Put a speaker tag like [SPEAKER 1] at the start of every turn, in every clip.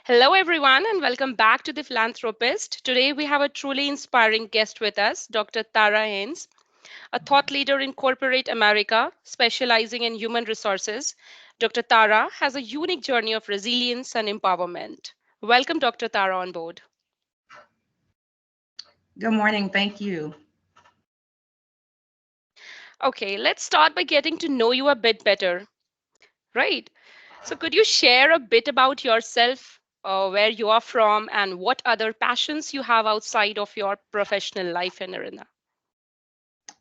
[SPEAKER 1] Hello, everyone, and welcome back to the Philanthropist. Today, we have a truly inspiring guest with us, Dr. Tara Haynes, a thought leader in corporate America, specializing in human resources. Dr. Tara has a unique journey of resilience and empowerment. Welcome, Dr. Tara, on board.
[SPEAKER 2] Good morning. Thank you.
[SPEAKER 1] Okay, let's start by getting to know you a bit better, right? So, could you share a bit about yourself, where you are from, and what other passions you have outside of your professional life and arena?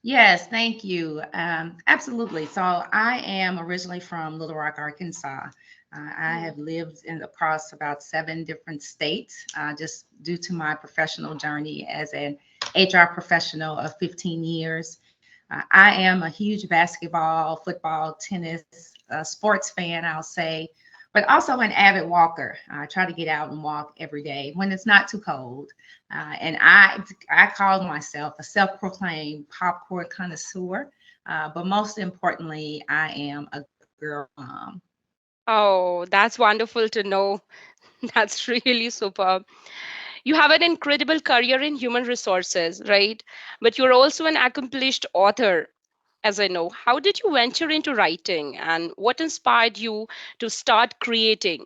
[SPEAKER 2] Yes, thank you. Absolutely. So I am originally from Little Rock, Arkansas. I have lived across about 7 different states just due to my professional journey as an HR professional of 15 years. I am a huge basketball, football, tennis, sports fan, I'll say, but also an avid walker. I try to get out and walk every day when it's not too cold. And I call myself a self-proclaimed popcorn connoisseur. But most importantly, I am a girl mom.
[SPEAKER 1] Oh, that's wonderful to know. That's really superb. You have an incredible career in human resources, right? But you're also an accomplished author, as I know. How did you venture into writing and what inspired you to start creating?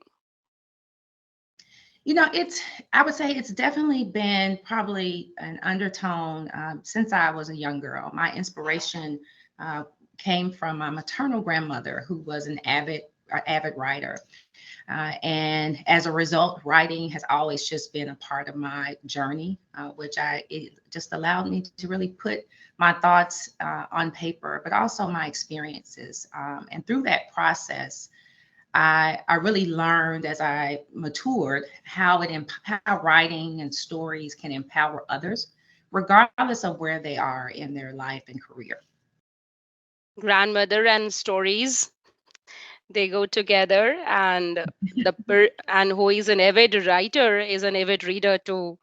[SPEAKER 2] I would say it's definitely been probably an undertone since I was a young girl. My inspiration uh, came from my maternal grandmother, who was an avid writer. And as a result, writing has always just been a part of my journey, it just allowed me to really put my thoughts on paper, but also my experiences. And through that process, I really learned as I matured how writing and stories can empower others, regardless of where they are in their life and career.
[SPEAKER 1] Grandmother and stories, they go together, and and who is an avid writer is an avid reader too.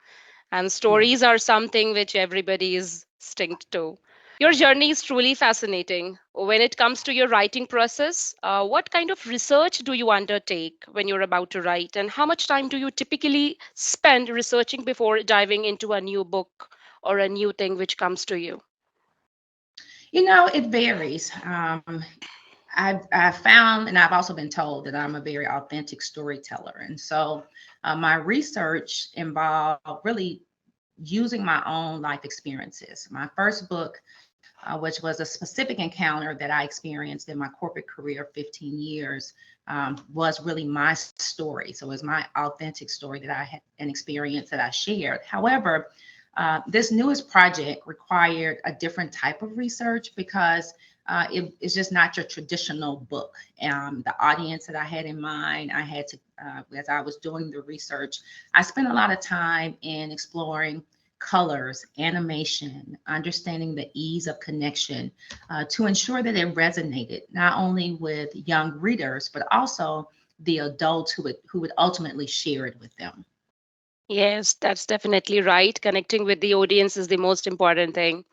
[SPEAKER 1] And stories
[SPEAKER 2] Yes.
[SPEAKER 1] are something which everybody is distinct to. Your journey is truly fascinating. When it comes to your writing process, what kind of research do you undertake when you're about to write? And how much time do you typically spend researching before diving into a new book or a new thing which comes to you?
[SPEAKER 2] It varies. I've found, and I've also been told that I'm a very authentic storyteller. And so my research involved really using my own life experiences. My first book, which was a specific encounter that I experienced in my corporate career of 15 years, was really my story. So it was my authentic story that I had an experience that I shared. However, this newest project required a different type of research because it is just not your traditional book. The audience that I had in mind, I had to, as I was doing the research, I spent a lot of time in exploring colors, animation, understanding the ease of connection to ensure that it resonated not only with young readers, but also the adults who would ultimately share it with them.
[SPEAKER 1] Yes, that's definitely right. Connecting with the audience is the most important thing.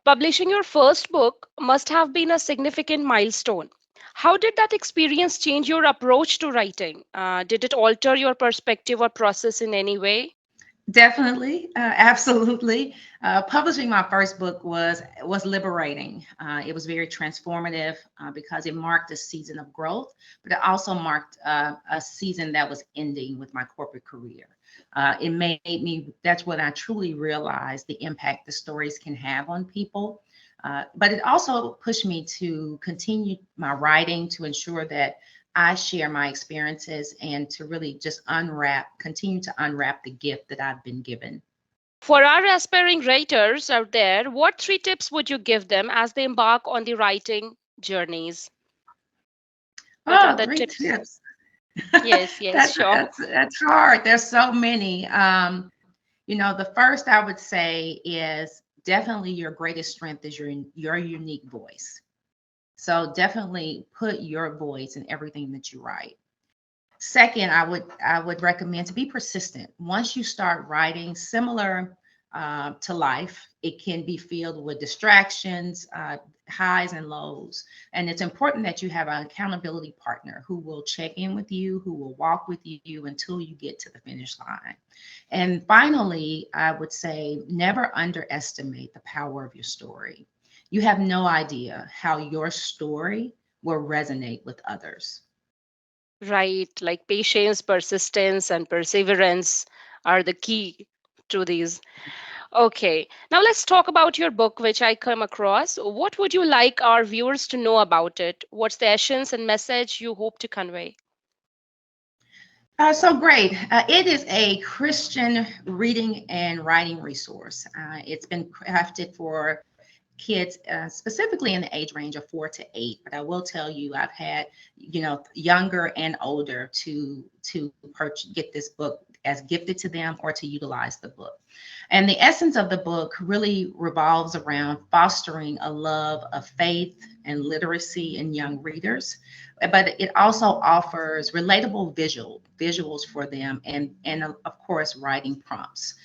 [SPEAKER 1] Publishing your first book must have been a significant milestone. How did that experience change your approach to writing? Did it alter your perspective or process in any way?
[SPEAKER 2] Definitely, absolutely. Publishing my first book was liberating. It was very transformative because it marked a season of growth, but it also marked a season that was ending with my corporate career. It made me. That's when I truly realized the impact the stories can have on people. But it also pushed me to continue my writing to ensure that I share my experiences and to really just continue to unwrap the gift that I've been given.
[SPEAKER 1] For our aspiring writers out there, what three tips would you give them as they embark on the writing journeys? What are
[SPEAKER 2] Oh,
[SPEAKER 1] the
[SPEAKER 2] three
[SPEAKER 1] tips?
[SPEAKER 2] tips.
[SPEAKER 1] Yes, yes,
[SPEAKER 2] That's
[SPEAKER 1] sure.
[SPEAKER 2] that's hard. There's so many. The first I would say is definitely your greatest strength is your unique voice. So definitely put your voice in everything that you write. Second, I would recommend to be persistent. Once you start writing, similar to life, it can be filled with distractions. highs and lows. And it's important that you have an accountability partner who will check in with you, who will walk with you until you get to the finish line. And finally, I would say never underestimate the power of your story. You have no idea how your story will resonate with others.
[SPEAKER 1] Right, like patience, persistence, and perseverance are the key to these. Okay, now let's talk about your book, which I come across. What would you like our viewers to know about it? What's the essence and message you hope to convey?
[SPEAKER 2] So great. It is a Christian reading and writing resource. It's been crafted for kids, specifically in the age range of 4 to 8. But I will tell you, I've had, younger and older get this book as gifted to them or to utilize the book. And the essence of the book really revolves around fostering a love of faith and literacy in young readers, but it also offers relatable visuals for them, and of course writing prompts.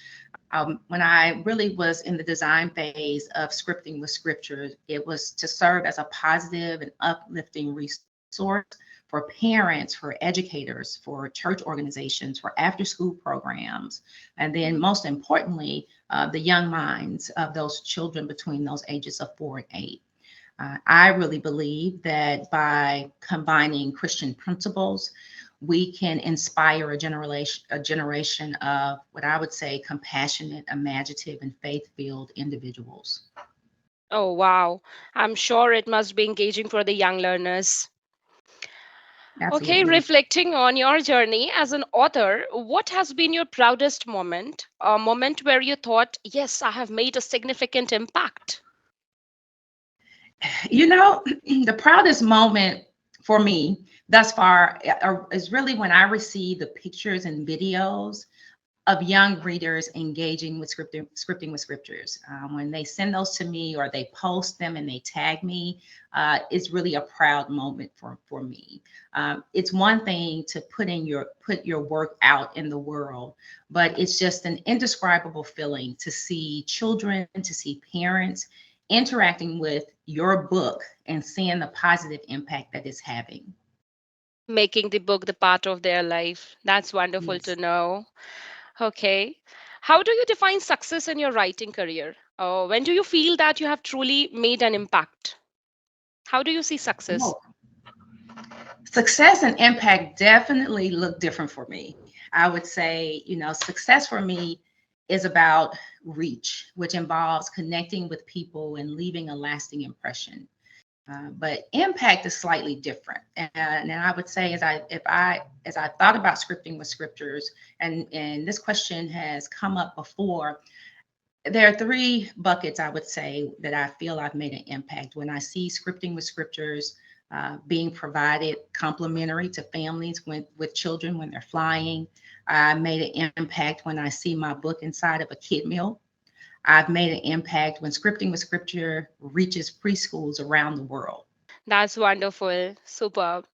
[SPEAKER 2] When I really was in the design phase of scripting with scriptures, it was to serve as a positive and uplifting resource for parents, for educators, for church organizations, for after school programs, and then most importantly, the young minds of those children between those ages of 4 and 8. I really believe that by combining Christian principles, we can inspire a generation of what I would say compassionate, imaginative, and faith-filled individuals.
[SPEAKER 1] Oh, wow. I'm sure it must be engaging for the young learners. Okay,
[SPEAKER 2] Absolutely.
[SPEAKER 1] reflecting on your journey as an author, what has been your proudest moment? A moment where you thought, yes, I have made a significant impact.
[SPEAKER 2] You know, the proudest moment for me thus far is really when I receive the pictures and videos of young readers engaging with scripting with scriptures. When they send those to me or they post them and they tag me, it's really a proud moment for me. It's one thing to put your work out in the world, but it's just an indescribable feeling to see children, to see parents interacting with your book and seeing the positive impact that it's having.
[SPEAKER 1] Making the book the part of their life. That's wonderful to
[SPEAKER 2] Yes.
[SPEAKER 1] know. Okay. How do you define success in your writing career? When do you feel that you have truly made an impact? How do you see success?
[SPEAKER 2] Oh, success and impact definitely look different for me. I would say, success for me is about reach, which involves connecting with people and leaving a lasting impression. But impact is slightly different. And I would say, as I thought about scripting with scriptures, and this question has come up before, there are three buckets I would say that I feel I've made an impact. When I see scripting with scriptures being provided complimentary to families with children when they're flying, I made an impact when I see my book inside of a kid meal. I've made an impact when scripting with scripture reaches preschools around the world.
[SPEAKER 1] That's wonderful. Superb.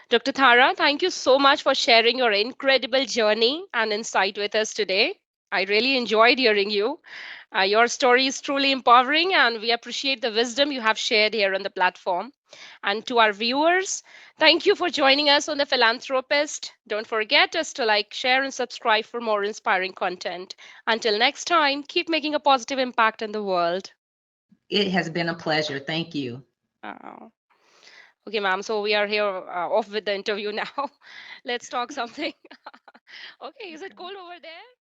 [SPEAKER 1] Dr. Thara, thank you so much for sharing your incredible journey and insight with us today. I really enjoyed hearing you. Your story is truly empowering, and we appreciate the wisdom you have shared here on the platform. And to our viewers, thank you for joining us on The Philanthropist. Don't forget us to like, share, and subscribe for more inspiring content. Until next time, keep making a positive impact in the world.
[SPEAKER 2] It has been a pleasure. Thank you.
[SPEAKER 1] Uh, okay, ma'am. So we are here off with the interview now. Let's talk something. Okay, is it cold over there?